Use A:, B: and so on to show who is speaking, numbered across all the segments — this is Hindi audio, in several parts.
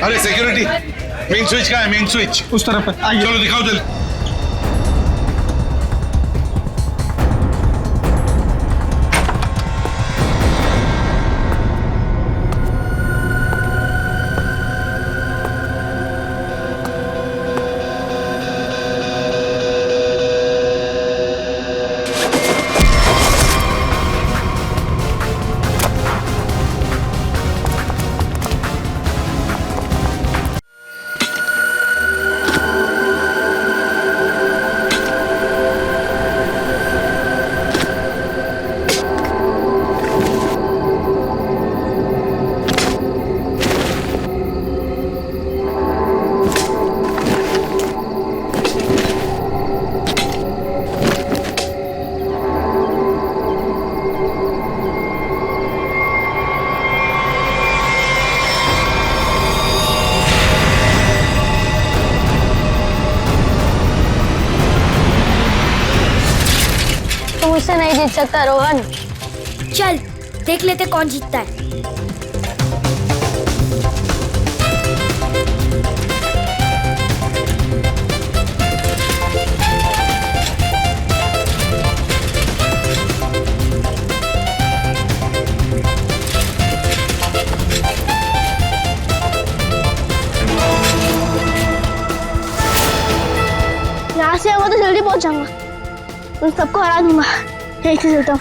A: अरे सिक्योरिटी, मेन स्विच कहाँ है? मेन स्विच
B: उस तरफ है, आइए।
A: चलो दिखाओ जल्दी।
C: मुझसे नहीं जीत सकता रोहन।
D: चल देख लेते कौन जीतता है।
C: यहाँ से आऊंगा तो जल्दी पहुंच जाऊंगा, उन सबको हरा दूंगा। एक से चलता हूँ।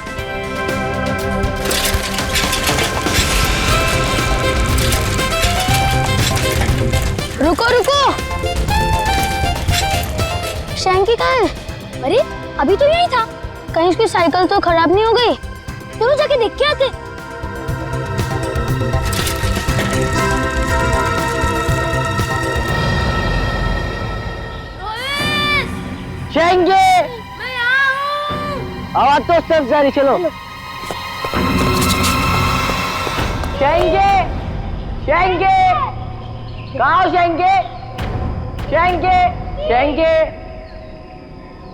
C: रुको रुको, शैंकी कहाँ है?
D: अरे अभी तो यही था।
C: कहीं उसकी साइकिल तो खराब नहीं हो गई?
D: चलो जाके देख के आते।
E: शेंगे, आवाज तो सब जारी, चलो। शेंगे, शेंगे, कहाँ हो शेंगे? शेंगे, शेंगे,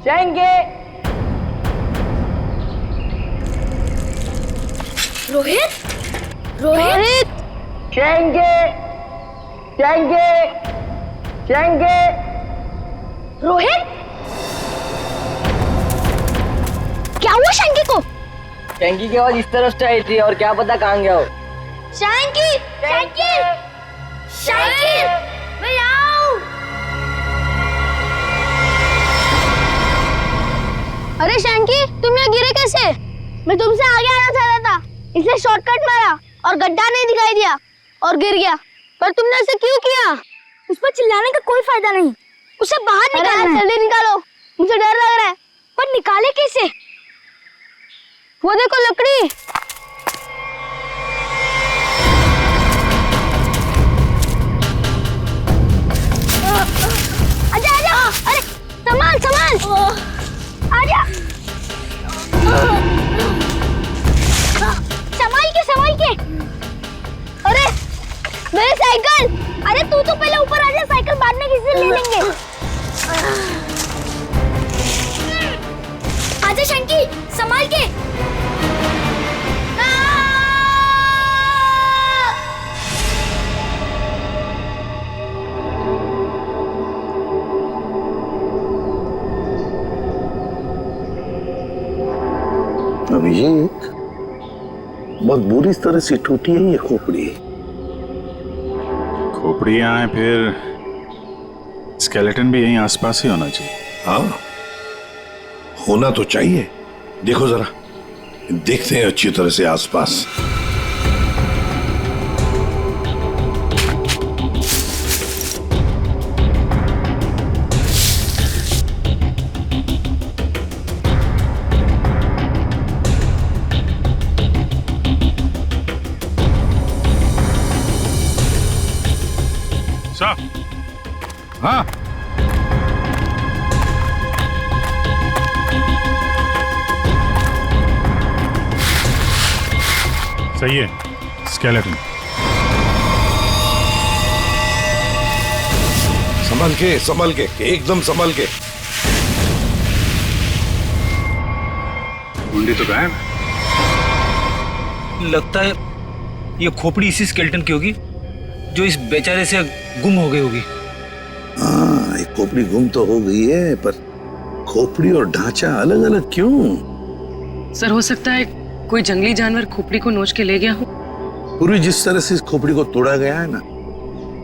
E: शेंगे।
D: रोहित, रोहित,
E: शेंगे, शेंगे, शेंगे।
D: रोहित, क्या हुआ शैंकी को?
E: शेंगी की आवाज इस तरफ से आई थी और क्या पता कहाँ गया हो।
D: शैंकी, शैंकी, शैंकी, मैं आऊं।
C: अरे शैंकी, तुम यहाँ गिरे कैसे? मैं तुमसे आगे आना चाह रहा था, इसलिए शॉर्टकट मारा और गड्ढा नहीं दिखाई दिया और गिर गया। पर तुमने ऐसे क्यों किया?
D: उस पर चिल्लाने का कोई फायदा नहीं, उसे बाहर निकालना है।
C: जल्दी निकालो, मुझे डर लग रहा है।
D: पर निकाले कैसे?
C: वो देखो लकड़ी।
D: आजा आजा, अरे
C: संभाल संभाल,
D: आजा। संभाल के।
C: अरे मेरी साइकिल।
D: अरे तू तो पहले ऊपर आजा, साइकिल बाद में किसी से ले लेंगे। आजा शंकी, संभाल के।
F: अभिषेक, बहुत बुरी तरह से टूटी है ये खोपड़ी।
G: खोपड़ी यहाँ है, फिर स्केलेटन भी यहीं आसपास ही होना चाहिए।
A: हाँ, होना तो चाहिए। देखो जरा, देखते हैं अच्छी तरह से आसपास।
G: हाँ, सही है। स्केलेटन
A: संभल के एकदम संभल के।
G: कुंडी तो गायब।
B: लगता है ये खोपड़ी इसी स्केलेटन की होगी। जो इस बेचारे से गुम हो गई होगी।
F: हाँ, एक खोपड़ी गुम तो हो गई है, पर खोपड़ी और ढांचा अलग अलग क्यों?
H: सर, हो सकता है कोई जंगली जानवर खोपड़ी को नोच के ले गया हो।
F: पूरी जिस तरह से इस खोपड़ी को तोड़ा गया है ना,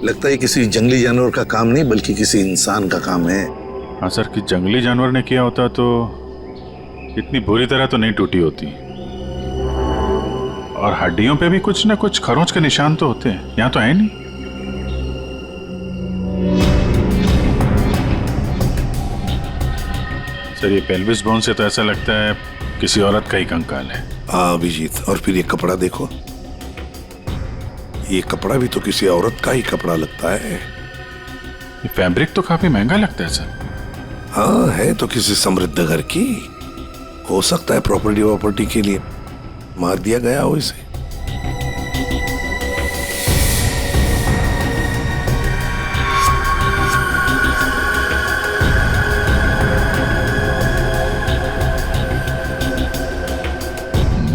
F: लगता है किसी जंगली जानवर का काम नहीं बल्कि किसी इंसान का काम है।
G: हाँ सर, कि जंगली जानवर ने किया होता तो इतनी बुरी तरह तो नहीं टूटी होती। और हड्डियों पे भी कुछ ना कुछ खरोंच के निशान तो होते हैं, यहाँ तो है नहीं। सर, ये पेल्विस बोन से तो ऐसा लगता है किसी औरत का ही कंकाल है।
A: हाँ अभिजीत, और फिर ये कपड़ा देखो, ये कपड़ा भी तो किसी औरत का ही कपड़ा लगता है।
G: ये फैब्रिक तो काफी महंगा लगता है सर।
A: हाँ, है तो किसी समृद्ध घर की, हो सकता है प्रॉपर्टी के लिए मार दिया गया हो इसे।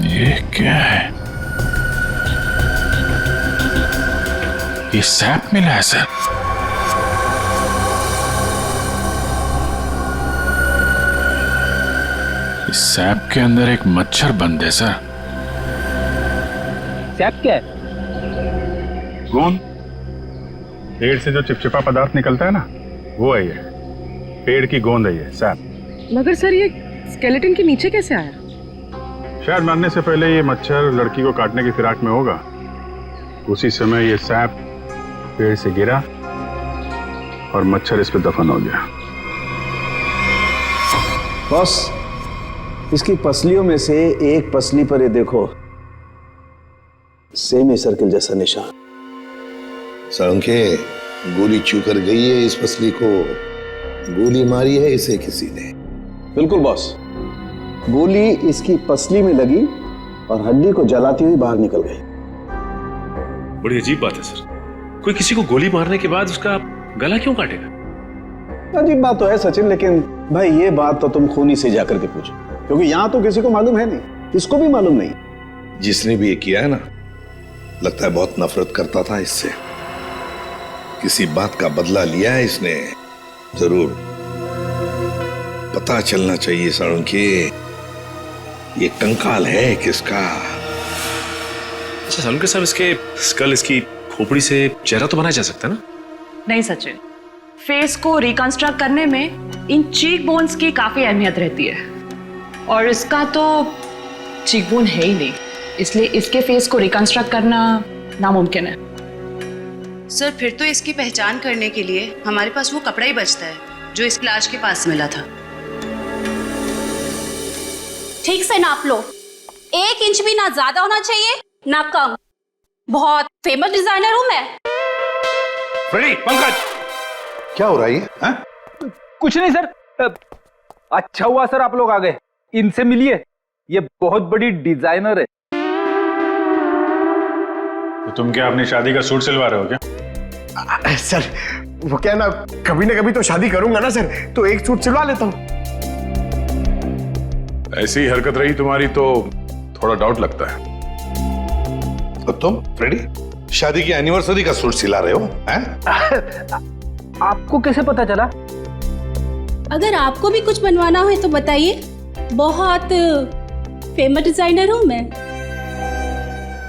G: ये क्या है? ये सैप मिला है सर। इस सैप के अंदर एक मच्छर बंद है सर।
B: सैप क्या है?
G: गोंद। पेड़ से जो चिपचिपा पदार्थ निकलता है ना, वो है ये। पेड़ की गोंद है ये सैप।
H: मगर सर, ये स्केलेटन के नीचे कैसे आया?
G: शायद मरने से पहले ये मच्छर लड़की को काटने की फिराक में होगा। उसी समय ये सैप पेड़ से गिरा और मच्छर इस पे दफन हो गया।
F: बॉस, इसकी पसलियों में से एक पसली पर ये देखो, सेमी सर्किल जैसा निशान। सारंगे, गोली छू कर गई है इस पसली को, गोली मारी है इसे किसी ने। बिल्कुल बॉस, गोली इसकी पसली में लगी और हड्डी को जलाती हुई बाहर निकल गई।
I: बड़ी अजीब बात है सर, कोई किसी को गोली मारने के बाद उसका गला क्यों काटेगा?
F: अजीब बात तो है सचिन, लेकिन भाई ये बात तो तुम खूनी से जाकर के पूछो, क्योंकि यहां तो किसी को मालूम है नहीं, इसको भी मालूम नहीं। जिसने भी ये किया है ना, लगता है बहुत नफरत करता था इससे, किसी बात का बदला लिया है इसने जरूर। पता चलना चाहिए साळुंखे, ये कंकाल है किसका।
I: अच्छा साळुंखे साहब, इसके स्कल, इसकी खोपड़ी से चेहरा तो बनाया जा सकता है ना?
H: नहीं सचिन, फेस को रिकंस्ट्रक्ट करने में इन चीक बोन्स की काफी अहमियत रहती है, और इसका तो चीक बोन है ही नहीं, इसलिए इसके फेस को रिकंस्ट्रक्ट करना नामुमकिन है।
J: सर, फिर तो इसकी पहचान करने के लिए हमारे पास वो कपड़ा ही बचता है जो इस लाश के पास मिला था।
D: ठीक से नाप लो, 1 इंच भी ना ज्यादा होना चाहिए ना कम। बहुत फेमस डिजाइनर हूं मैं।
I: फ्रेडी, पंकज,
F: क्या हो रहा है ये?
B: कुछ नहीं सर। अच्छा हुआ सर आप लोग आ गए, इनसे मिलिए, ये बहुत बड़ी डिजाइनर है।
G: तो तुम क्या अपनी शादी का सूट सिलवा रहे हो क्या?
K: सर वो क्या ना कभी तो शादी करूंगा ना सर, तो एक सूट सिलवा लेता हूं।
A: ऐसी ही हरकत रही तुम्हारी तो थोड़ा डाउट लगता है। तो तुम फ्रेडी शादी की एनिवर्सरी का सूट सिला रहे हो हैं?
B: आपको कैसे पता चला?
D: अगर आपको भी कुछ बनवाना हो तो बताइए, बहुत फेमस डिजाइनर हूं मैं।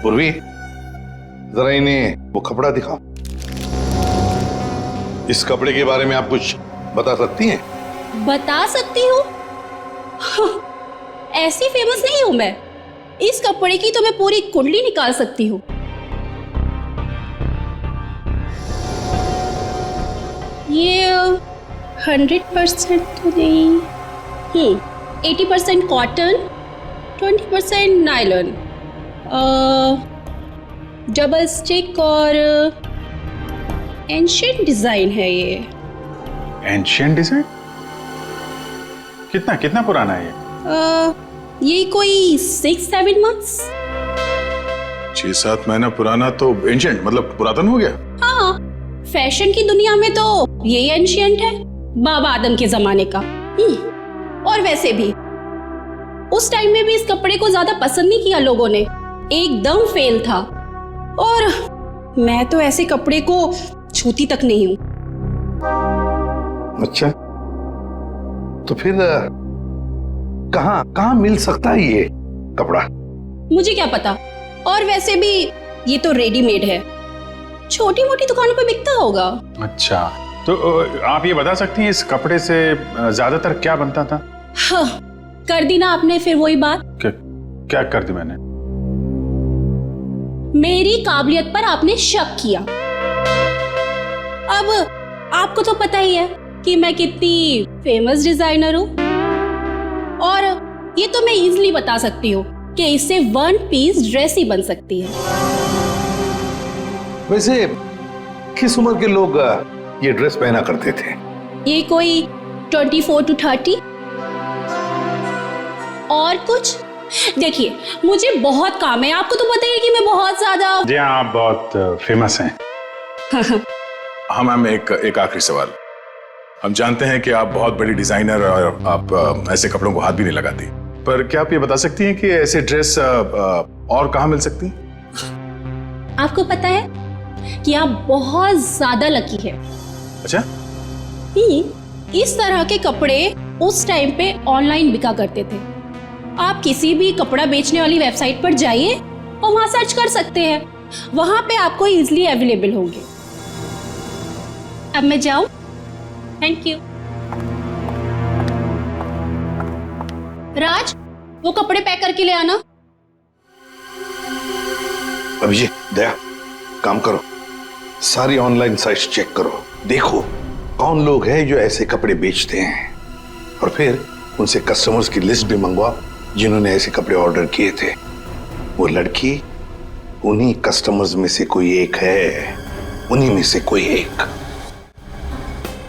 A: पूर्वी, जरा इन्हें वो कपड़ा दिखाओ। इस कपड़े के बारे में आप कुछ बता सकती हैं?
D: बता सकती हूँ? ऐसी फेमस नहीं हूं मैं, इस कपड़े की तो मैं पूरी कुंडली निकाल सकती हूँ। ये 100% तो नहीं, 80% कॉटन, 20% नायलॉन, डबल स्टिक और एंशिएंट डिजाइन है ये।
G: Ancient design? कितना पुराना है ये?
D: ये कोई 6-7 मंथ्स।
A: 6-7 महीना पुराना तो एंशिएंट मतलब पुरातन हो गया।
D: हाँ, फैशन की दुनिया में तो यही एंशिएंट है, बाबा आदम के जमाने का। और वैसे भी उस टाइम में भी इस कपड़े को ज्यादा पसंद नहीं किया लोगों ने, एकदम फेल था। और मैं तो ऐसे कपड़े को छूती तक नहीं हूँ।
A: अच्छा, तो फिर कहाँ कहाँ मिल सकता है ये कपड़ा?
D: मुझे क्या पता, और वैसे भी ये तो रेडीमेड है, छोटी मोटी दुकानों पे बिकता होगा।
G: अच्छा, तो आप ये बता सकती हैं इस कपड़े से ज्यादातर क्या बनता था?
D: हाँ, कर दी ना आपने फिर वही बात।
G: क्या कर दी मैंने?
D: मेरी काबिलियत पर आपने शक किया। अब आपको तो पता ही है कि मैं कितनी फेमस डिजाइनर हूँ, और ये तो मैं इजीली बता सकती हूँ कि इससे वन पीस ड्रेस ही बन सकती है।
A: वैसे किस उम्र के लोग ये ड्रेस पहना करते थे?
D: ये कोई 24 to 30 और कुछ। देखिए, मुझे बहुत काम है, आपको तो पता ही है कि मैं बहुत ज्यादा।
G: जी हाँ, आप बहुत फेमस हैं।
L: हाँ मैम, एक आखिरी सवाल। हम जानते हैं कि आप बहुत बड़ी डिजाइनर और आप ऐसे कपड़ों को हाथ भी नहीं लगाती, पर क्या आप ये बता सकती हैं कि ऐसे ड्रेस और कहाँ मिल सकती?
D: आपको पता है कि आप बहुत ज्यादा लकी है।
L: अच्छा,
D: इस तरह के कपड़े उस टाइम पे ऑनलाइन बिका करते थे। आप किसी भी कपड़ा बेचने वाली वेबसाइट पर जाइए और वहां सर्च कर सकते हैं, वहां पे आपको इजीली अवेलेबल होंगे। अब मैं जाऊं? Thank you. राज, वो कपड़े पैक करके ले आना।
A: अभिजीत, दया, काम करो, सारी ऑनलाइन साइट्स चेक करो, देखो कौन लोग हैं जो ऐसे कपड़े बेचते हैं, और फिर उनसे कस्टमर्स की लिस्ट भी मंगवाओ जिन्होंने ऐसे कपड़े ऑर्डर किए थे। वो लड़की उन्हीं कस्टमर्स में से कोई एक है, उन्हीं में से कोई एक।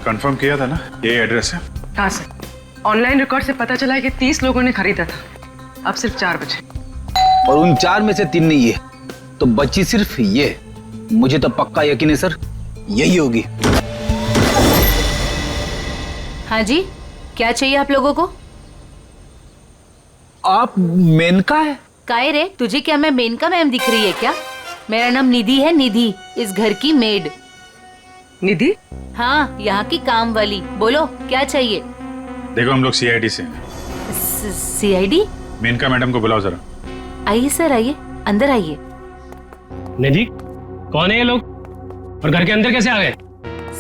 G: कंफर्म किया था ना ये एड्रेस है?
H: हाँ सर, ऑनलाइन रिकॉर्ड से पता चला है कि 30 लोगों ने खरीदा था, अब सिर्फ 4 बचे।
B: और उन 4 में से 3 नहीं है, तो बची सिर्फ ये। मुझे तो पक्का यकीन है सर, यही होगी।
J: हाँ जी, क्या चाहिए आप लोगों को?
B: आप मेनका है?
J: काहे रे, तुझे क्या मैं मेनका मैम दिख रही है क्या? मेरा नाम निधि है, निधि, इस घर की मेड।
H: निधि?
J: हाँ, यहाँ की काम वाली। बोलो क्या चाहिए?
G: देखो, हम लोग सीआईडी से हैं।
J: सीआईडी?
G: मेनका मैडम को बुलाओ जरा।
J: आइए सर, आइए, अंदर आइए।
M: निधि, कौन है ये लोग और घर के अंदर कैसे आ गए?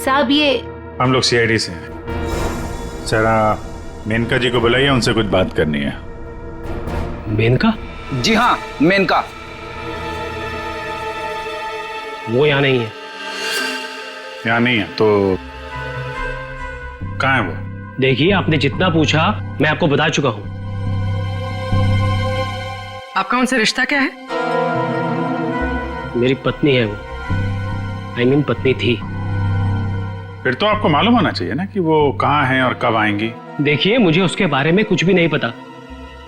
J: साहब, ये
G: हम लोग सीआईडी से हैं। जरा मेनका जी को बुलाइए, उनसे कुछ बात करनी है।
M: मेनका?
B: जी हाँ, मेनका।
M: वो यहाँ नहीं है।
G: यहाँ नहीं है तो कहाँ है वो?
M: देखिए, आपने जितना पूछा मैं आपको बता चुका हूँ।
H: आपका उनसे रिश्ता क्या है?
M: मेरी पत्नी है वो, I mean पत्नी थी।
G: फिर तो आपको मालूम होना चाहिए ना कि वो कहाँ हैं और कब आएंगी।
M: देखिए, मुझे उसके बारे में कुछ भी नहीं पता,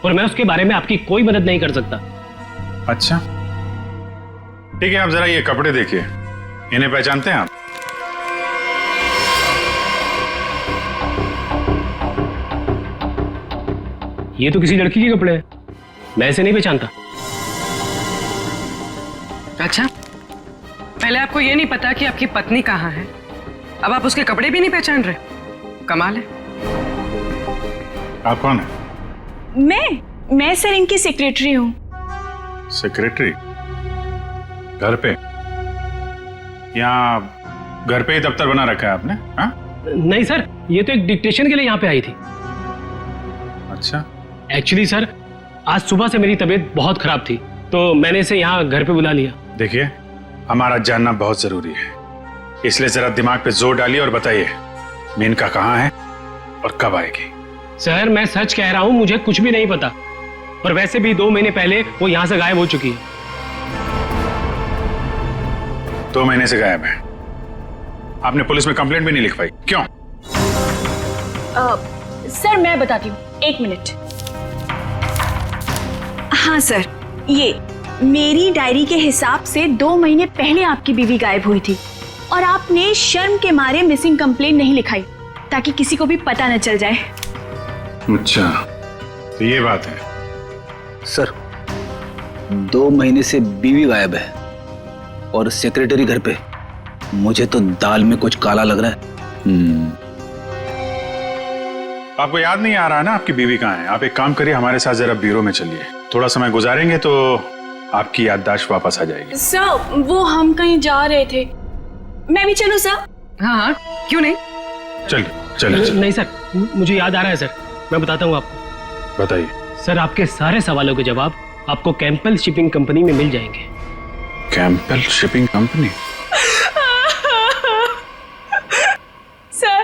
M: और मैं उसके बारे में आपकी कोई मदद नहीं कर सकता।
G: अच्छा, ठीक है, आप जरा ये कपड़े देखिए, इन्हें पहचानते हैं आप?
M: ये तो किसी लड़की के कपड़े हैं, मैं इसे नहीं पहचानता।
H: अच्छा, पहले आपको ये नहीं पता कि आपकी पत्नी कहाँ है, अब आप उसके कपड़े भी नहीं पहचान रहे? कमाल है।
G: आप कौन है?
N: मैं सर इनकी सेक्रेटरी हूँ।
G: सेक्रेटरी? घर पे? यहाँ घर पे ही दफ्तर बना रखा है आपने? हाँ?
M: नहीं सर, ये तो एक डिक्टेशन के लिए यहाँ पे आई थी।
G: अच्छा।
M: एक्चुअली सर, आज सुबह से मेरी तबीयत बहुत खराब थी, तो मैंने इसे यहाँ घर पे बुला लिया।
G: देखिए, हमारा जानना बहुत जरूरी है, इसलिए जरा दिमाग पे जोर डालिए और बताइए मेनका कहाँ है और कब आएगी?
M: सर, मैं सच कह रहा हूँ, मुझे कुछ भी नहीं पता, और वैसे भी 2 महीने पहले वो यहाँ से गायब हो चुकी है।
G: 2 महीने से गायब है? आपने पुलिस में कंप्लेंट भी नहीं लिखवाई, क्यों?
N: सर मैं बताती हूँ, 1 मिनट। हाँ सर, ये मेरी डायरी के हिसाब से 2 महीने पहले आपकी बीवी गायब हुई थी, और आपने शर्म के मारे मिसिंग कंप्लेंट नहीं लिखाई ताकि किसी को भी पता न चल जाए।
G: अच्छा, तो ये बात है।
B: सर, 2 महीने से बीवी गायब है, और सेक्रेटरी घर पे। मुझे तो दाल में कुछ काला लग रहा है।
G: आपको याद नहीं आ रहा ना आपकी बीवी कहाँ है? आप एक काम करिए, हमारे साथ जरा ब्यूरो में चलिए। थोड़ा समय गुजारेंगे तो आपकी याददाश्त वापस आ जाएगी।
N: सर वो हम कहीं जा रहे थे, मैं भी चलूं सर?
H: हाँ, क्यों नहीं?
G: चलिए चलिए।
M: नहीं सर, मुझे याद आ रहा है सर, मैं बताता हूँ आपको।
G: बताइए
M: सर, आपके सारे सवालों के जवाब आपको कैंपल शिपिंग कंपनी में मिल जाएंगे।
G: कैंपल शिपिंग कंपनी?
N: सर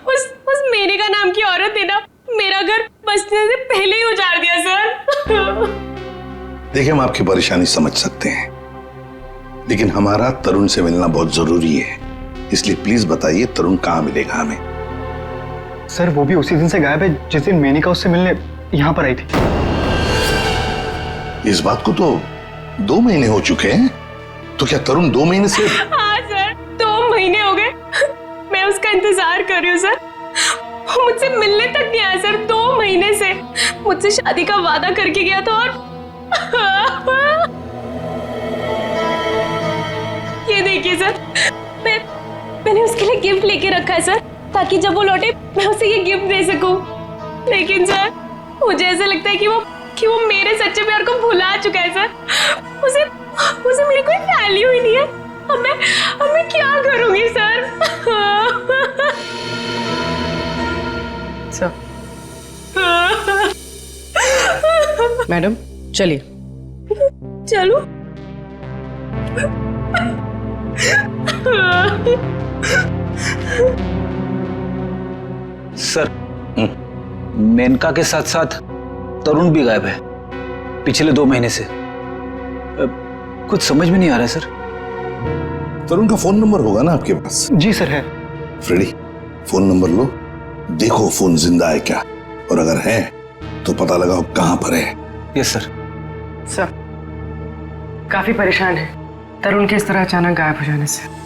N: उस मेरे का नाम की औरत ने ना मेरा घर बसने से पहले ही उजाड़ दिया सर।
A: देखिए, हम आपकी परेशानी समझ सकते हैं, लेकिन हमारा तरुण से मिलना बहुत जरूरी है, इसलिए प्लीज बताइए तरुण कहाँ मिलेगा हमें?
O: सर वो भी उसी दिन से गायब है जिस दिन मेनिका उससे मिलने यहाँ पर आई थी।
A: इस बात को तो 2 महीने हो चुके हैं, तो क्या तरुण 2 महीने से?
N: हाँ सर, 2 महीने हो गए, मैं उसका इंतजार कर रही हूँ सर। वो मुझसे मिलने तक नहीं आया सर 2 महीने से। मुझसे शादी का वादा करके गया था और ये देखिए सर, मैंने उसके लिए गिफ्ट लेके रखा है सर, ताकि जब वो लौटे मैं उसे ये गिफ्ट दे सकूं। लेकिन सर मुझे ऐसा लगता है कि वो मेरे सच्चे प्यार को भुला चुका है सर। उसे मेरी कोई वैल्यू ही नहीं है। अब मैं क्या करूंगी सर?
H: सर मैडम चलिए।
N: चलो।
B: सर, मेनका के साथ साथ तरुण भी गायब है पिछले 2 महीने से। कुछ समझ में नहीं आ रहा है सर।
A: तरुण का फोन नंबर होगा ना आपके पास?
O: जी सर है।
A: फ्रेडी, फोन नंबर लो, देखो फोन जिंदा है क्या, और अगर है तो पता लगाओ कहां पर है।
B: Yes sir.
H: सर काफी परेशान है तरुण के इस तरह अचानक गायब हो जाने से।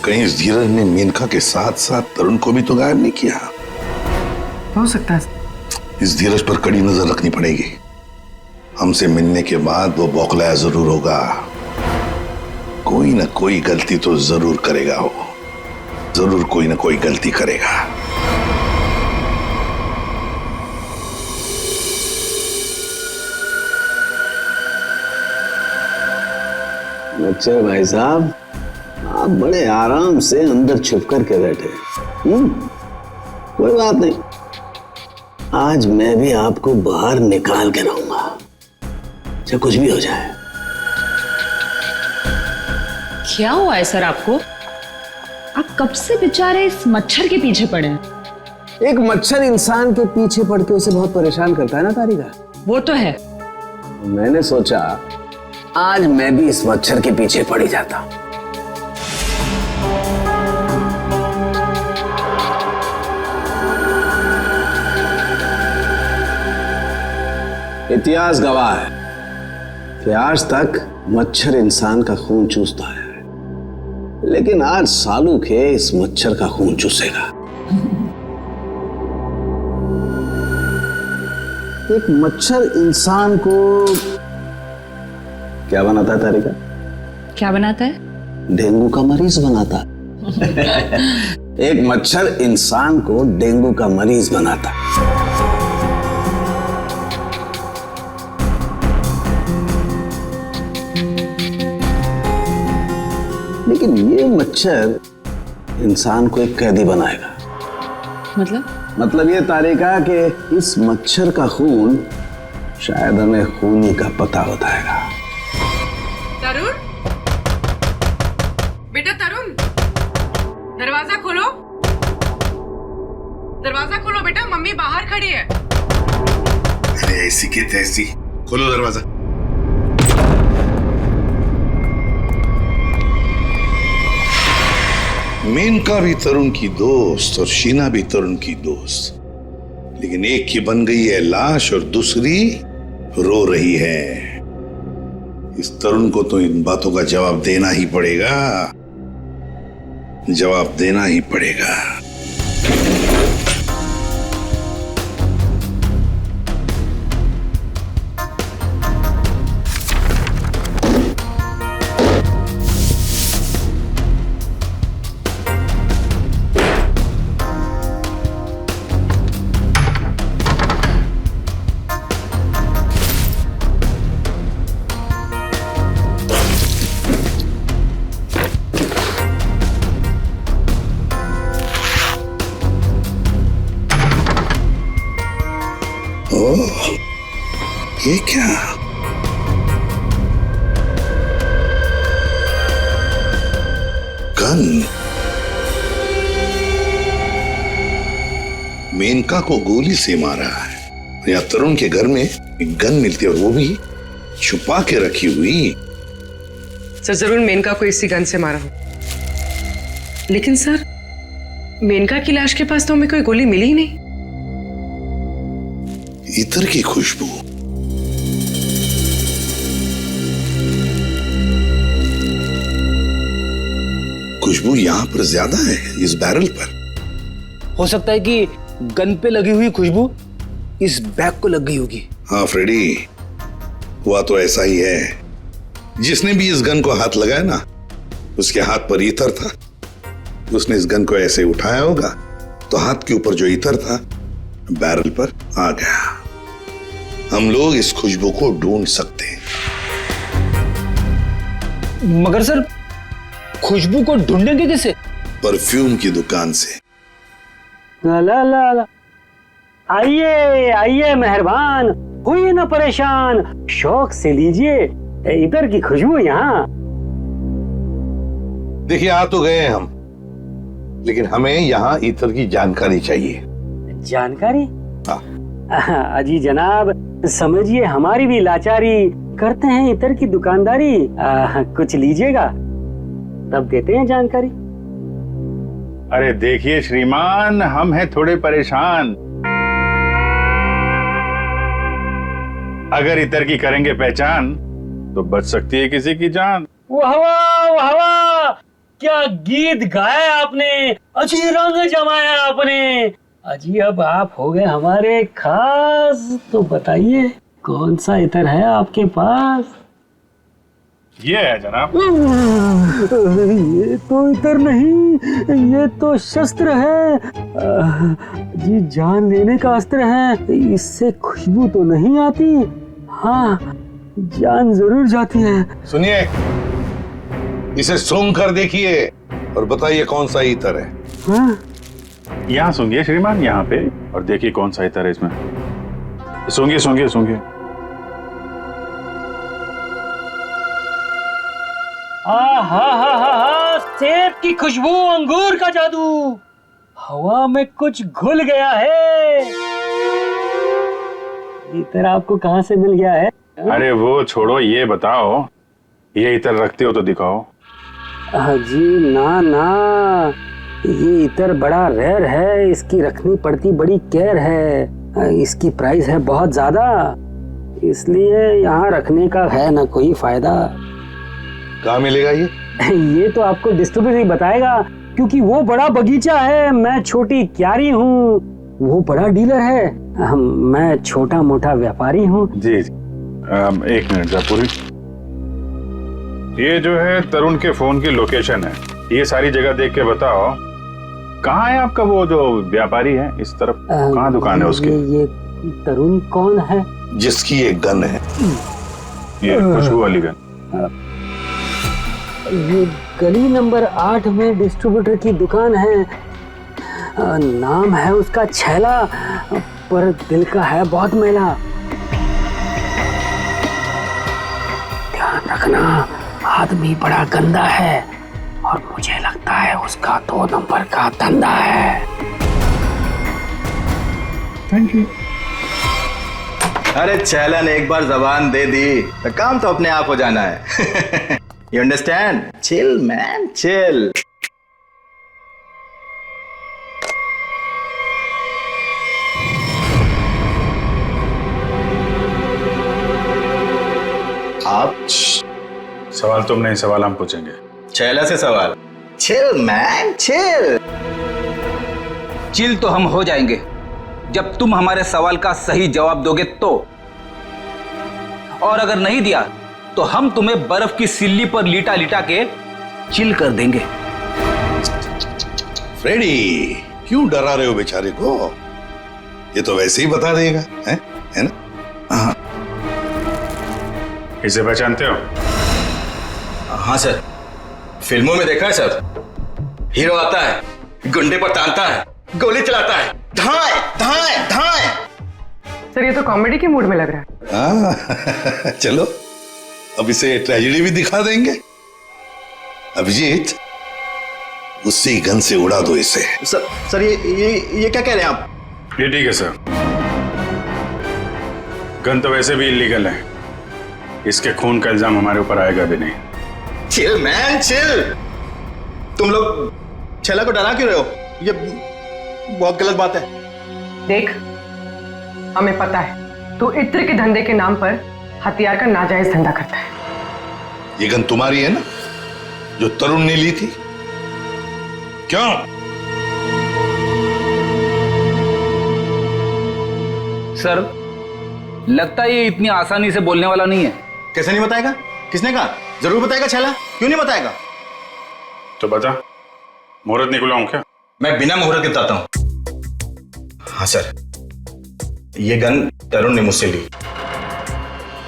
A: कहीं इस धीरज ने मेनका के साथ साथ तरुण को भी तो गायब नहीं किया?
H: हो सकता है।
A: इस धीरज पर कड़ी नजर रखनी पड़ेगी। हमसे मिलने के बाद वो बौखलाया जरूर होगा, कोई ना कोई गलती तो जरूर करेगा, वो जरूर कोई ना कोई गलती करेगा।
F: अच्छा भाई साहब, आप बड़े आराम से अंदर छुप कर के बैठे। कोई बात नहीं, आज मैं भी आपको बाहर निकाल के रहूंगा, चाहे कुछ भी हो जाए।
H: क्या हुआ है सर आपको? आप कब से बेचारे इस मच्छर के पीछे पड़े हैं?
F: एक मच्छर इंसान के पीछे पड़ के उसे बहुत परेशान करता है ना तारिका।
H: वो तो है।
F: मैंने सोचा आज मैं भी इस मच्छर के पीछे पड़ ही जाता। इतिहास गवाह है कि आज तक मच्छर इंसान का खून चूसता है, लेकिन आज सालू के इस मच्छर का खून चूसेगा। एक मच्छर इंसान को क्या बनाता है तारिका?
H: क्या बनाता है?
F: डेंगू का मरीज बनाता है। एक मच्छर इंसान को डेंगू का मरीज बनाता है। लेकिन ये मच्छर इंसान को एक कैदी बनाएगा। मतलब ये तारिका कि इस मच्छर का खून शायद हमें खूनी का पता बताएगा।
J: तरुण, बेटा तरुण, दरवाजा खोलो, दरवाजा खोलो बेटा, मम्मी बाहर खड़ी है।
A: अरे ऐसी की तैसी, खोलो दरवाजा। मेनका भी तरुण की दोस्त और शीना भी तरुण की दोस्त, लेकिन एक की बन गई है लाश और दूसरी रो रही है। इस तरुण को तो इन बातों का जवाब देना ही पड़ेगा, जवाब देना ही पड़ेगा। ओह, ये क्या? गन। मेनका को गोली से मारा है। या तरुण के घर में एक गन मिलती है और वो भी छुपा के रखी हुई।
P: सर जरूर मेनका को इसी गन से मारा हो। लेकिन सर मेनका की लाश के पास तो हमें कोई गोली मिली ही नहीं।
A: इत्र की खुशबू। खुशबू यहां पर ज्यादा है इस बैरल पर।
B: हो सकता है कि गन पे लगी हुई खुशबू इस बैग को लग गई होगी।
A: हाँ फ्रेडी, हुआ तो ऐसा ही है। जिसने भी इस गन को हाथ लगाया ना, उसके हाथ पर ईतर था। उसने इस गन को ऐसे उठाया होगा तो हाथ के ऊपर जो ईतर था बैरल पर आ गया। हम लोग इस खुशबू को ढूंढ सकते हैं।
B: मगर सर खुशबू को ढूंढेंगे कैसे?
A: परफ्यूम की दुकान से।
M: ला ला ला ला। आइए आइए मेहरबान, हुई ना परेशान, शौक से लीजिए इधर की खुशबू यहाँ।
A: देखिए आ तो गए हम, लेकिन हमें यहाँ इत्र की जानकारी चाहिए।
M: जानकारी?
A: हाँ।
M: अजी जनाब, समझिए हमारी भी लाचारी, करते हैं इत्र की दुकानदारी। कुछ लीजिएगा तब देते हैं जानकारी।
G: अरे देखिए श्रीमान, हम हैं थोड़े परेशान। अगर इतर की करेंगे पहचान तो बच सकती है किसी की जान।
M: वाह वाह वाह, क्या गीत गाया आपने, अजी रंग जमाया आपने। अजी अब आप हो गए हमारे खास, तो बताइए कौन सा इतर है आपके पास?
G: ये है जनाब।
M: ये तो इतर नहीं, ये तो शस्त्र है जी, जान लेने का अस्त्र है। इससे खुशबू तो नहीं आती, हाँ जान जरूर जाती है।
A: सुनिए, इसे सूंघ कर देखिए और बताइए कौन सा इतर है।
M: हाँ?
G: यहाँ सूंघिए श्रीमान, यहाँ पे, और देखिए कौन सा इतर है इसमें। सूंघिए सूंघिए सूंघिए।
M: सेब की खुशबू, अंगूर का जादू, हवा में कुछ घुल गया है। इतर आपको कहाँ से मिल गया है?
G: अरे वो छोड़ो, ये बताओ ये इतर रखते हो तो दिखाओ।
M: जी ना ना, ये इतर बड़ा रेयर है, इसकी रखनी पड़ती बड़ी केयर है। इसकी प्राइस है बहुत ज्यादा, इसलिए यहाँ रखने का है ना कोई फायदा।
A: कहाँ मिलेगा ये?
M: ये तो आपको डिस्ट्रीब्यूटर ही बताएगा, क्योंकि वो बड़ा बगीचा है, मैं छोटी क्यारी हूँ, वो बड़ा डीलर है, मैं छोटा मोटा व्यापारी हूँ।
G: जी एक मिनट जयपुरी, ये जो है तरुण के फोन की लोकेशन है, ये सारी जगह देख के बताओ कहाँ है आपका वो जो व्यापारी है इस तरफ, कहाँ दुकान है उसकी?
M: ये तरुण कौन है?
A: जिसकी एक गन है।
G: ये खुशबू वाली गन।
M: ये गली नंबर 8 में डिस्ट्रीब्यूटर की दुकान है। नाम है उसका छैला, पर दिल का है बहुत मैला। ध्यान रखना, आदमी बड़ा गंदा है और मुझे लगता है उसका 2 नंबर का धंधा है।
G: Thank you.
O: अरे छैला ने एक बार जबान दे दी तो काम तो अपने आप हो जाना है। You understand? Chill, man, chill. आप
G: सवाल तुम नहीं, सवाल हम पूछेंगे।
O: छैला से सवाल। Chill, man, chill.
B: चिल तो हम हो जाएंगे जब तुम हमारे सवाल का सही जवाब दोगे तो, और अगर नहीं दिया तो हम तुम्हें बर्फ की सिल्ली पर लिटा लिटा के चिल कर देंगे।
A: फ्रेडी, क्यों डरा रहे हो बेचारे को? ये तो वैसे ही बता देगा, है ना? हाँ।
G: इसे पहचानते हो?
O: हाँ सर, फिल्मों में देखा है सर। हीरो आता है, गुंडे पर तानता है, गोली चलाता है, धाए धाए धाए।
P: सर ये तो कॉमेडी के मूड में लग रहा है।
A: हाँ चलो अब इसे ट्रेजेडी भी दिखा देंगे। अभिजीत उसी गन से उड़ा दो इसे।
O: सर ये क्या कह रहे हैं आप?
G: ये ठीक है सर, गन तो वैसे भी इलीगल है, इसके खून का इल्जाम हमारे ऊपर आएगा भी नहीं।
O: Chill man chill. तुम लोग छैला को डरा क्यों रहे हो? ये बहुत गलत बात है।
P: देख हमें पता है तू इत्र के धंधे के नाम पर हथियार का नाजायज धंधा करता है।
A: ये गन तुम्हारी है ना जो तरुण ने ली थी? क्यों?
B: सर लगता है ये इतनी आसानी से बोलने वाला नहीं है।
O: कैसे नहीं बताएगा? किसने कहा? जरूर बताएगा छैला, क्यों नहीं बताएगा?
G: तो बता, मुहूर्त निकलाऊं क्या?
O: मैं बिना मुहूर्त के बताता हूं। हाँ सर, ये गन तरुण ने मुझसे ली।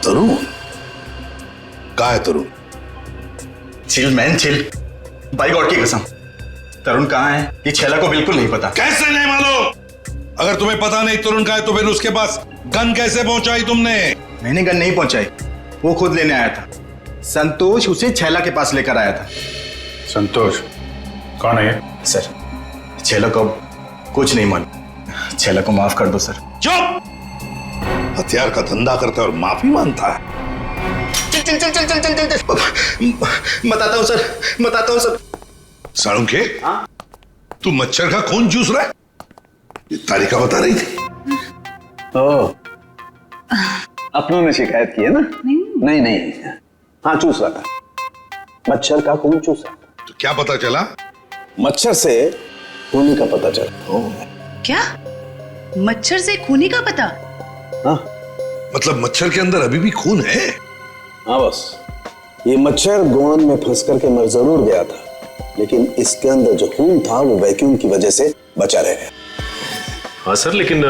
A: तरुण? कहाँ है Tarun?
O: Chill man chill. By God की कसम, तरुण कहाँ है ये छैला को बिल्कुल नहीं पता।
A: कैसे नहीं मालूम? अगर तुम्हें पता नहीं तरुण कहाँ है तो फिर उसके पास गन कैसे पहुंचाई तुमने?
O: मैंने गन नहीं पहुंचाई, वो खुद लेने आया था। संतोष उसे छैला के पास लेकर आया था।
G: संतोष कौन है ये?
O: सर छैला को कुछ नहीं मालूम। छैला को माफ कर दो सर।
A: चुप! हथियार का धंधा करता है और माफी मांगता है।
O: चल चल चल चल चल चल चल। बताता हूँ सर, बताता हूँ सर।
A: साळुंखे, तू मच्छर का खून चूस रहा है? ये तारिका बता रही थी।
F: अपनों ने शिकायत की है ना? नहीं हाँ चूस रहा था, मच्छर का खून चूस रहा था।
A: तो क्या पता चला?
F: मच्छर से खूनी का पता चला।
J: क्या? मच्छर से खूनी का पता?
F: हाँ
A: मतलब मच्छर के अंदर अभी भी खून है?
F: हाँ बस, ये मच्छर गोंद में फंस करके मर जरूर गया था, लेकिन इसके अंदर जो खून था वो वैक्यूम की वजह से बचा रह गया।
I: हाँ सर, लेकिन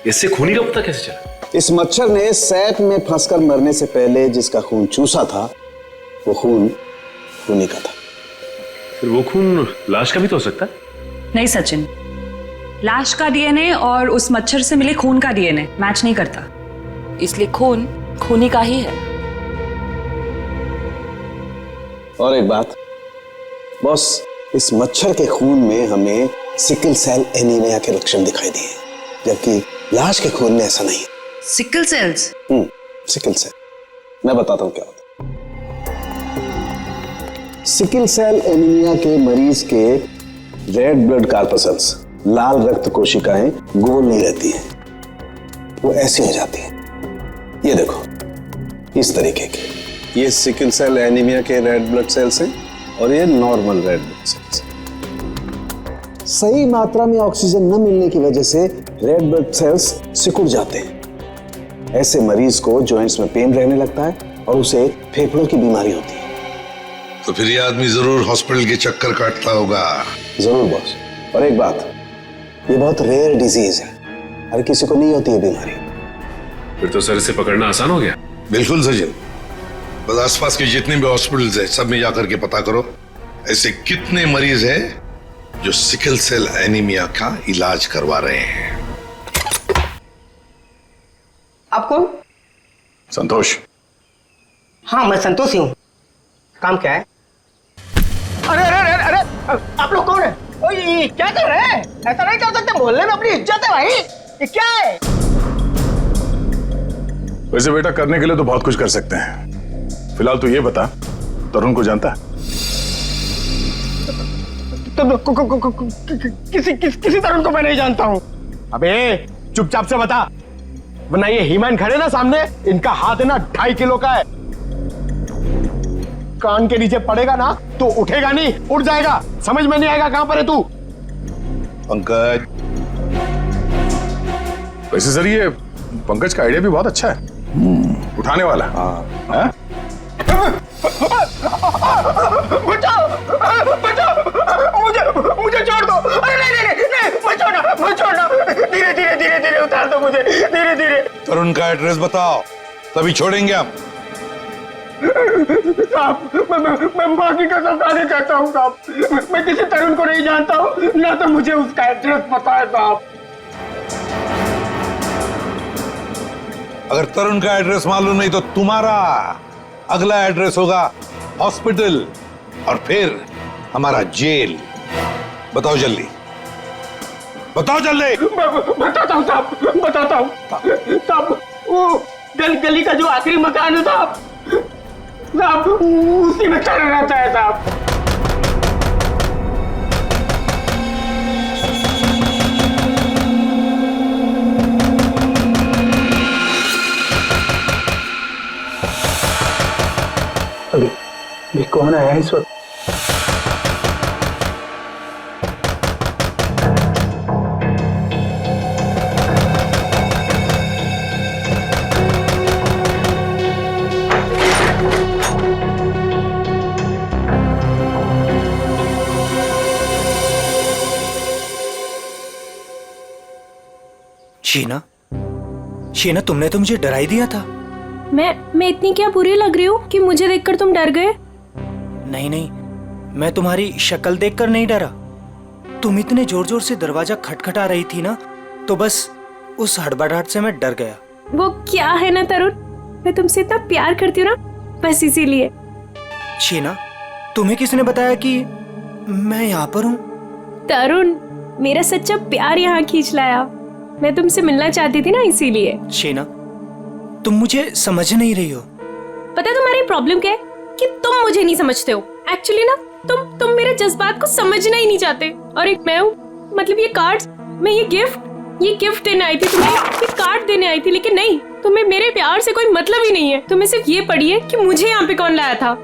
I: इससे खूनी का पता कैसे चला?
F: इस मच्छर ने सैप में फंसकर मरने से पहले जिसका खून चूसा था वो खून खूनी का था।
I: फिर वो खून लाश का भी तो हो सकता है?
H: नहीं सचिन, लाश का डीएनए और उस मच्छर से मिले खून का डीएनए मैच नहीं करता, इसलिए खून खूनी का ही है।
F: और एक बात बॉस, इस मच्छर के खून में हमें सिकल सेल एनीमिया के लक्षण दिखाई दिए, जबकि लाश के खून में ऐसा नहीं।
J: Sickle sales?
F: सिकल सेल, मैं बताता हूं क्या होता है। सिकल सेल एनीमिया के मरीज के रेड ब्लड कार्पसल्स, लाल रक्त कोशिकाएं गोल नहीं रहती हैं, वो ऐसी हो जाती हैं। ये देखो, इस तरीके के। ये सिकल सेल एनीमिया के रेड ब्लड सेल्स हैं और ये नॉर्मल रेड ब्लड सेल्स। सही मात्रा में ऑक्सीजन न मिलने की वजह से रेड ब्लड सेल्स सिकुड़ जाते हैं। ऐसे मरीज को जॉइंट्स में पेन रहने लगता है और उसे फेफड़ों की बीमारी होती है।
A: तो फिर ये आदमी जरूर हॉस्पिटल के चक्कर काटता होगा।
F: जरूर बॉस। और एक बात, ये बहुत रेयर डिजीज है, हर किसी को नहीं होती है बीमारी।
I: फिर तो सर इसे पकड़ना आसान हो गया।
A: बिल्कुल सचिन, बस आसपास के जितने भी हॉस्पिटल्स हैं सब में जाकर के पता करो ऐसे कितने मरीज हैं जो सिकल सेल एनीमिया का इलाज करवा रहे हैं।
E: आप कौन?
L: संतोष।
E: हाँ मैं संतोष ही हूँ। काम क्या है? अरे अरे अरे अरे, आप लोग कौन है? ओ ये क्या कर रहे हैं? ऐसा नहीं कर सकते, मोहल्ले में अपनी इज्जत है भाई। ये क्या है?
L: वैसे बेटा करने के लिए तो बहुत कुछ कर सकते हैं। फिलहाल तो ये बता, तरुण को जानता है?
K: किसी तरुण को मैं नहीं जानता हूँ। अबे चुपचाप से बता, वरना ये हीमैन खड़े ना सामने, इनका हाथ है ना 2.5 किलो का है। कान के नीचे पड़ेगा ना तो उठेगा नहीं, उठ जाएगा। समझ में नहीं आएगा कहां पर है तू।
A: पंकज।
L: वैसे सर ये पंकज का आइडिया भी बहुत अच्छा है, उठाने वाला। हाँ
K: बचाओ बचाओ, मुझे छोड़ दो। अरे नहीं मत छोड़ना। धीरे धीरे धीरे धीरे उतार दो मुझे, धीरे धीरे।
A: तरुण का एड्रेस बताओ, तभी छोड़ेंगे हम।
K: साहब मैं मां की कसम खाने कहता हूँ साहब, मैं किसी तरुण को नहीं जानता हूँ, ना तो मुझे उसका एड्रेस पता है साहब।
A: अगर तरुण का एड्रेस मालूम नहीं तो तुम्हारा अगला एड्रेस होगा हॉस्पिटल और फिर हमारा जेल। बताओ जल्दी, बताओ जल्दी।
K: बताता हूँ साहब, बताता हूँ साहब। वो गली का जो आखिरी मकान है साहब, उसी में चल रहता है साहब।
M: अभी कौन आया इस वक्त?
Q: शीना, शीना तुमने तो मुझे डरा ही दिया था।
D: मैं इतनी क्या बुरी लग रही हूँ कि मुझे देखकर तुम डर गए?
Q: नहीं नहीं, मैं तुम्हारी शक्ल देखकर नहीं डरा। तुम इतने जोर जोर से दरवाजा खटखटा रही थी ना, तो बस उस हड़बड़ाहट से मैं डर गया।
D: वो क्या है ना तरुण, मैं तुमसे इतना प्यार करती हूँ ना, बस इसीलिए।
Q: शीना, तुम्हें किसने बताया कि मैं यहाँ पर हूँ?
D: तरुण, मेरा सच्चा प्यार यहाँ खींच लाया। मैं तुमसे मिलना चाहती थी ना, इसीलिए।
Q: शीना, तुम मुझे समझ नहीं रही हो।
D: पता है तुम्हारी प्रॉब्लम क्या है? कि तुम मुझे नहीं समझते हो। एक्चुअली ना तुम मेरे जज्बात को समझना ही नहीं चाहते। और एक मैं हूँ, मतलब ये कार्ड्स, मैं ये गिफ्ट देने आई थी तुम्हें, ये कार्ड देने आई थी, लेकिन नहीं, तुम्हें मेरे प्यार से कोई मतलब ही नहीं है। तुम्हें सिर्फ ये पड़ी है कि मुझे यहाँ पे कौन लाया था।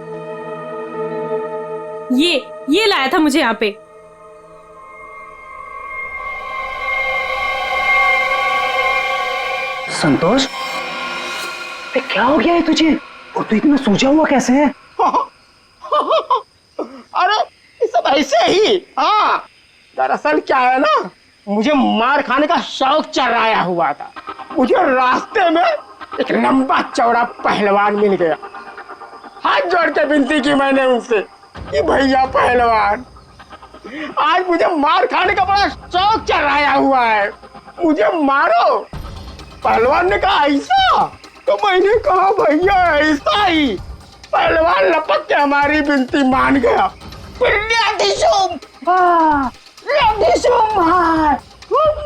D: ये लाया था मुझे यहाँ पे।
M: संतोष, क्या हो गया है तुझे? और तू इतना सूझा हुआ कैसे है?
K: अरे ये सब ऐसे ही। हाँ, दरअसल क्या है ना, मुझे मार खाने का शौक चढ़ाया हुआ था। मुझे रास्ते में एक लंबा चौड़ा पहलवान मिल गया। हाथ जोड़ के विनती की मैंने उनसे कि भैया पहलवान, आज मुझे मार खाने का बड़ा शौक चढ़ाया हुआ है, मुझे मारो। पहलवान ने कहा ऐसा? तो मैंने कहा भैया ऐसा ही। पहलवान लपक के हमारी विनती मान गया।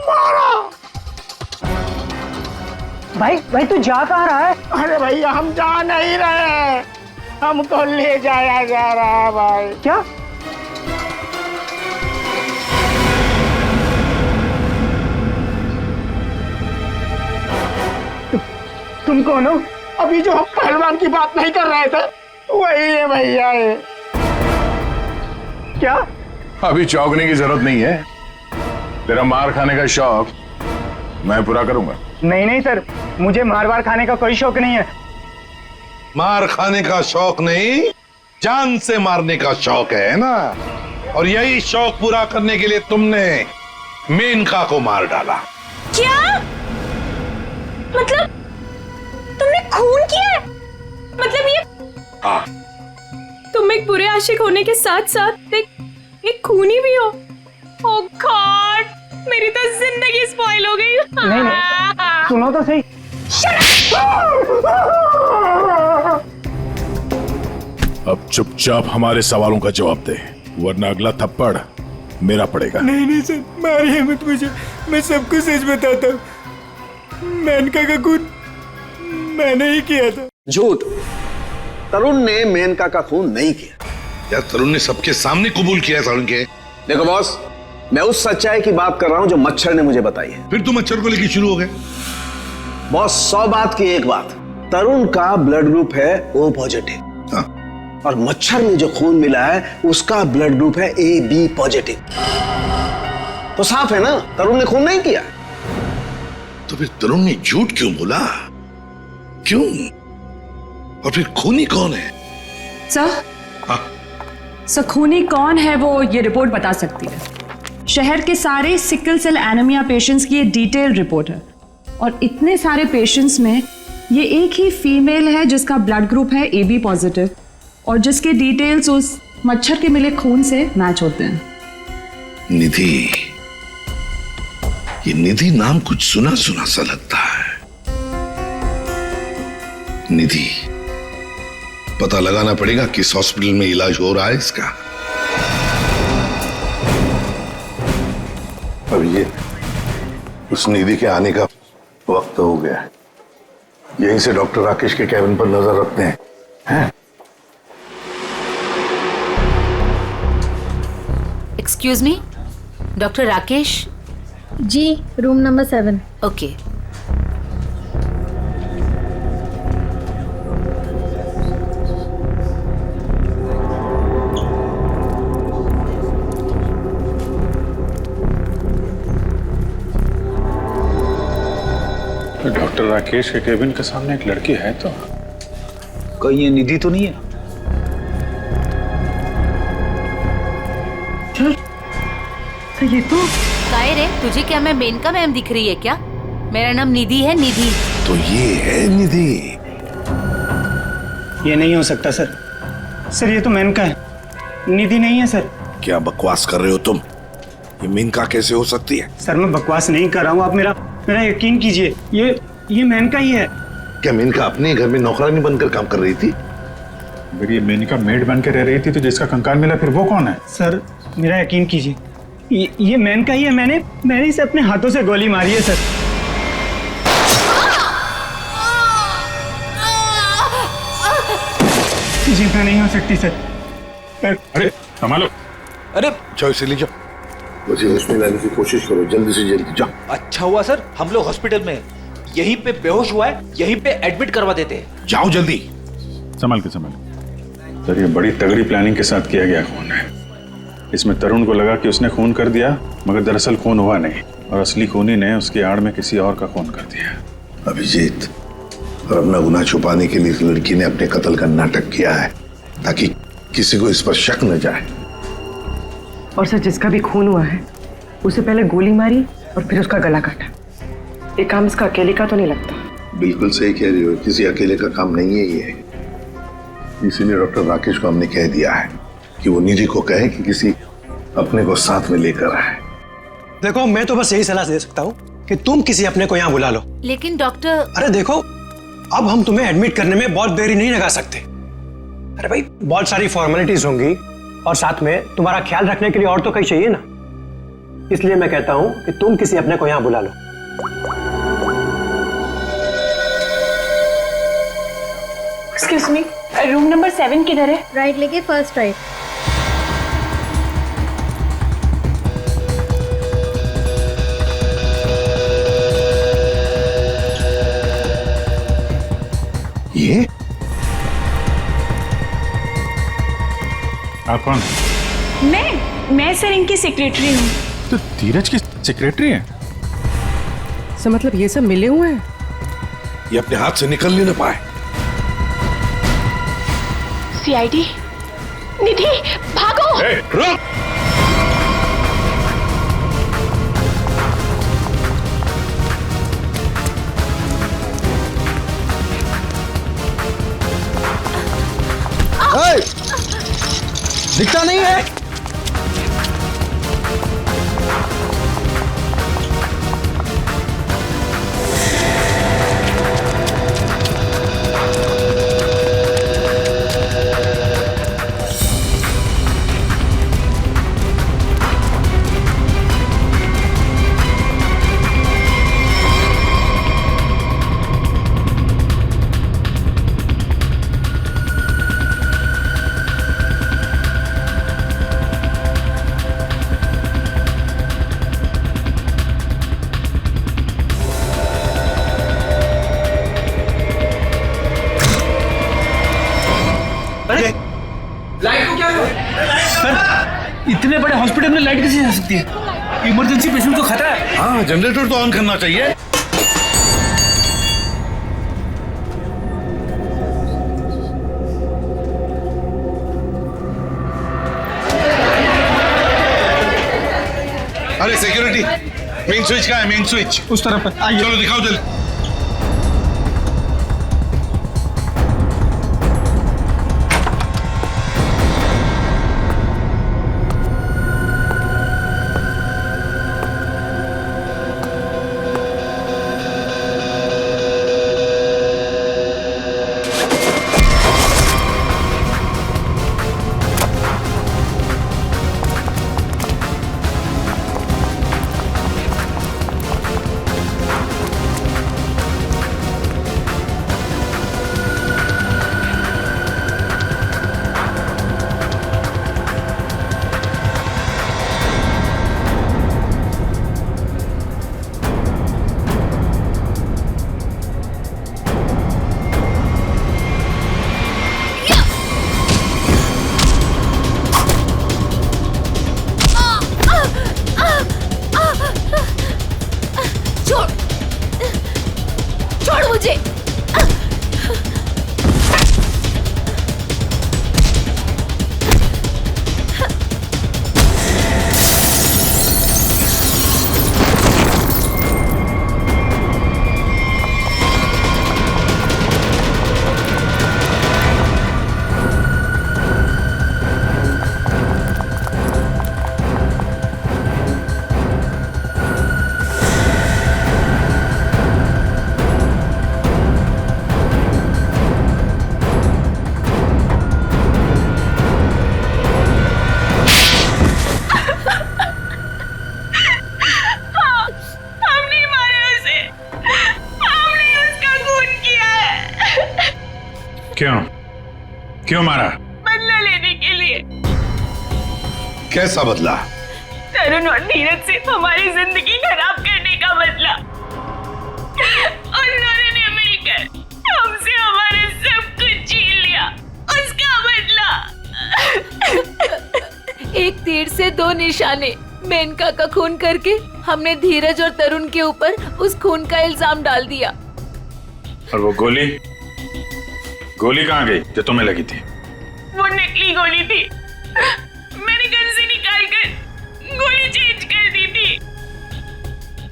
K: मारा।
M: भाई तू जा कहाँ रहा है?
K: अरे भैया हम जा नहीं रहे, हमको ले जाया जा रहा है भाई।
M: क्या?
K: तुम कौन हो? अभी जो हम पहलवान की बात नहीं कर रहे थे वही है भैया। ये क्या?
L: अभी चौंकने की जरूरत नहीं है। तेरा मार खाने का शौक मैं पूरा करूंगा।
M: नहीं सर, मुझे मार खाने का कोई शौक नहीं है।
A: मार खाने का शौक नहीं, जान से मारने का शौक है ना? और यही शौक पूरा करने के लिए तुमने मेनका को मार डाला।
D: क्या? मतलब तुमने खून किया है? मतलब ये?
A: हाँ।
D: तुम एक बुरे आशिक होने के साथ साथ एक खूनी भी हो। ओह गॉड, मेरी तो जिंदगी स्पॉइल हो गई।
M: नहीं, सुनो तो सही।
L: अब चुपचाप हमारे सवालों का जवाब दे, वरना अगला थप्पड़ मेरा पड़ेगा।
M: नहीं सर, मारिए मत मुझे, मैं सबको सच बताता हूँ। मेनका का खून मैंने ही किया था।
F: झूठ, तरुण ने मेनका का खून नहीं किया।
A: यार तरुण ने सबके सामने कबूल किया तरुण के।
F: देखो बॉस, मैं उस सच्चाई की बात कर रहा हूं जो मच्छर ने मुझे बताई है।
A: फिर तुम मच्छर को लेकर शुरू हो गए?
F: बॉस 100 बात की एक बात, तरुण का ब्लड ग्रुप है O पॉजिटिव।
A: हाँ।
F: और मच्छर में जो खून मिला है उसका ब्लड ग्रुप है AB पॉजिटिव। तो साफ है ना, तरुण ने खून नहीं किया।
A: तो फिर तरुण ने झूठ क्यों बोला? क्यों? और फिर खूनी कौन है?
H: सर खूनी कौन है वो ये रिपोर्ट बता सकती है। शहर के सारे सिकल सेल एनीमिया पेशेंट्स की ये डिटेल रिपोर्ट है, और इतने सारे पेशेंट्स में ये एक ही फीमेल है जिसका ब्लड ग्रुप है AB पॉजिटिव, और जिसके डिटेल्स उस मच्छर के मिले खून से मैच होते हैं।
A: निधि, ये निधि नाम कुछ सुना सुना सा लगता है। निधि, पता लगाना पड़ेगा किस हॉस्पिटल में इलाज हो रहा है इसका। अब ये उस निधि के आने का वक्त हो गया है। यहीं से डॉक्टर राकेश के कैबिन पर नजर रखते हैं, हैं?
R: Excuse me, doctor Rakesh
C: ji, room number 7।
R: Okay.
G: Doctor Rakesh के केबिन के सामने एक लड़की है तो
B: कहीं ये निधि तो नहीं है?
P: तो ये तो
R: काय रे, तुझे क्या मैं मेनका मैम दिख रही है क्या? मेरा नाम निधि है, निधि।
A: तो ये है निधि।
Q: ये नहीं हो सकता सर। सर ये तो मेनका है, निधि नहीं है सर।
A: क्या बकवास कर रहे हो तुम? ये मेनका कैसे हो सकती है?
Q: सर मैं बकवास नहीं कर रहा हूँ, आप मेरा यकीन कीजिए। ये मेनका ही है।
A: क्या मेनका अपने घर में नौकरानी बनकर काम कर रही थी?
G: अगर ये मेनका मेड बन के रह रही थी तो जिसका कंकाल मिला फिर वो कौन है?
Q: सर मेरा यकीन कीजिए, ये मेनका ही है। मैंने इसे अपने हाथों से गोली मारी है सर। जिंदा नहीं हो सकती सर।
G: अरे संभालो।
B: अरे
A: जाओ इसे ले जाओ, मुझे उसमें लाने की कोशिश करो, जल्दी से जल्दी जाओ।
B: अच्छा हुआ सर हम लोग हॉस्पिटल में, यहीं पे बेहोश हुआ है, यहीं पे एडमिट करवा देते हैं।
A: जाओ जल्दी।
G: संभाल के संभाल। सर ये बड़ी तगड़ी प्लानिंग के साथ किया गया खून है। इसमें तरुण को लगा कि उसने खून कर दिया, मगर दरअसल खून हुआ नहीं और असली खूनी ने उसकी आड़ में किसी और का खून कर दिया।
A: अभिजीत, और अपना गुनाह छुपाने के लिए इस लड़की ने अपने कत्ल का नाटक किया है ताकि किसी को इस पर शक न जाए।
P: और सर जिसका भी खून हुआ है उसे पहले गोली मारी और फिर उसका गला काटा। ये काम इसका अकेले का तो नहीं लगता।
A: बिल्कुल सही कह रही हो, किसी अकेले का काम नहीं है ये। इसीलिए डॉक्टर राकेश को हमने कह दिया है कि वो निधि को कहे कि किसी अपने को साथ में लेकर आए।
E: देखो मैं तो बस यही सलाह दे सकता हूँ कि तुम किसी अपने को यहाँ बुला लो।
R: लेकिन डॉक्टर,
E: अरे देखो, अब हम तुम्हें एडमिट करने में बहुत देरी नहीं लगा सकते। अरे भाई बहुत सारी फॉर्मेलिटीज होंगी और साथ में तुम्हारा ख्याल रखने के लिए और तो कहीं चाहिए ना। इसलिए मैं कहता हूँ कि तुम किसी अपने को यहाँ बुला लो।
N: एक्सक्यूज मी, रूम नंबर 7 किधर है?
C: राइट लेके फर्स्ट राइट।
A: ये
G: आप कौन?
N: मैं सर इनकी सेक्रेटरी हूँ।
G: तो धीरज की सेक्रेटरी है?
P: सर मतलब ये सब मिले हुए हैं?
A: ये अपने हाथ से निकल नहीं पाए।
N: सीआईडी, निधि भागो।
A: रुक।
E: दिखता नहीं है।
B: लाइट को क्या हुआ? सर इतने बड़े हॉस्पिटल में लाइट कैसे जा सकती है? इमरजेंसी पेशेंट को खतरा है।
A: हाँ, जनरेटर तो ऑन करना चाहिए। अरे सिक्योरिटी, मेन स्विच कहाँ है? मेन स्विच
E: उस तरफ है। आइए।
A: चलो दिखाओ जल्दी।
R: मुझे।
G: क्यों मारा?
H: बदला लेने के लिए।
A: कैसा बदला?
H: तरुण और धीरज से हमारी जिंदगी खराब करने का बदला। और उन्होंने मिलकर हमसे हमारे सब कुछ छीन लिया, उसका बदला।
R: एक तीर से दो निशाने। मेनका का खून करके हमने धीरज और तरुण के ऊपर उस खून का इल्जाम डाल दिया।
G: और वो गोली कहाँ गई जो तुम्हें लगी थी?
H: वो नकली गोली थी। मैंने गन से निकालकर गोली चेंज कर दी थी।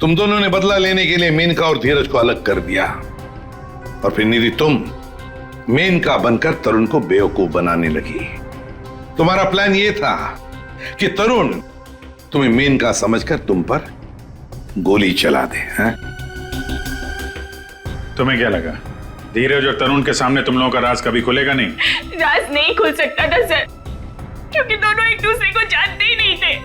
A: तुम दोनों ने बदला लेने के लिए मेनका और धीरज को अलग कर दिया, और फिर निधि तुम मेनका बनकर तरुण को बेवकूफ बनाने लगी। तुम्हारा प्लान यह था कि तरुण तुम्हें मेनका समझकर तुम पर गोली चला दे। हैं?
G: तुम्हें क्या लगा धीरज और तरुण के सामने तुम लोगों का राज कभी खुलेगा नहीं?
H: राज नहीं खुल सकता था सर, क्योंकि दोनों एक दूसरे को जानते ही नहीं थे।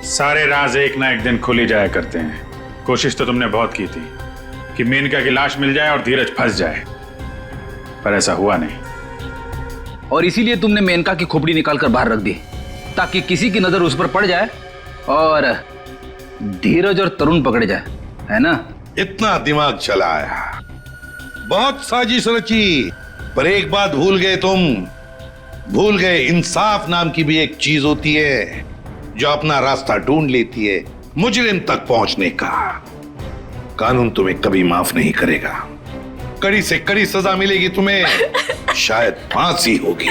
G: सारे राज एक ना एक दिन खुल ही जाया करते हैं। कोशिश तो तुमने बहुत की थी कि मेनका की लाश मिल जाए और धीरज फंस जाए, पर ऐसा हुआ नहीं।
B: और इसीलिए तुमने मेनका की खोपड़ी निकालकर बाहर रख दी, ताकि किसी की नजर उस पर पड़ जाए और धीरज और तरुण पकड़े जाए, है ना?
A: इतना दिमाग चलाया, बहुत साजिश रची, पर एक बात भूल गए तुम। भूल गए इंसाफ नाम की भी एक चीज होती है जो अपना रास्ता ढूंढ लेती है मुजरिम तक पहुंचने का। कानून तुम्हें कभी माफ नहीं करेगा। कड़ी से कड़ी सजा मिलेगी तुम्हें, शायद फांसी होगी।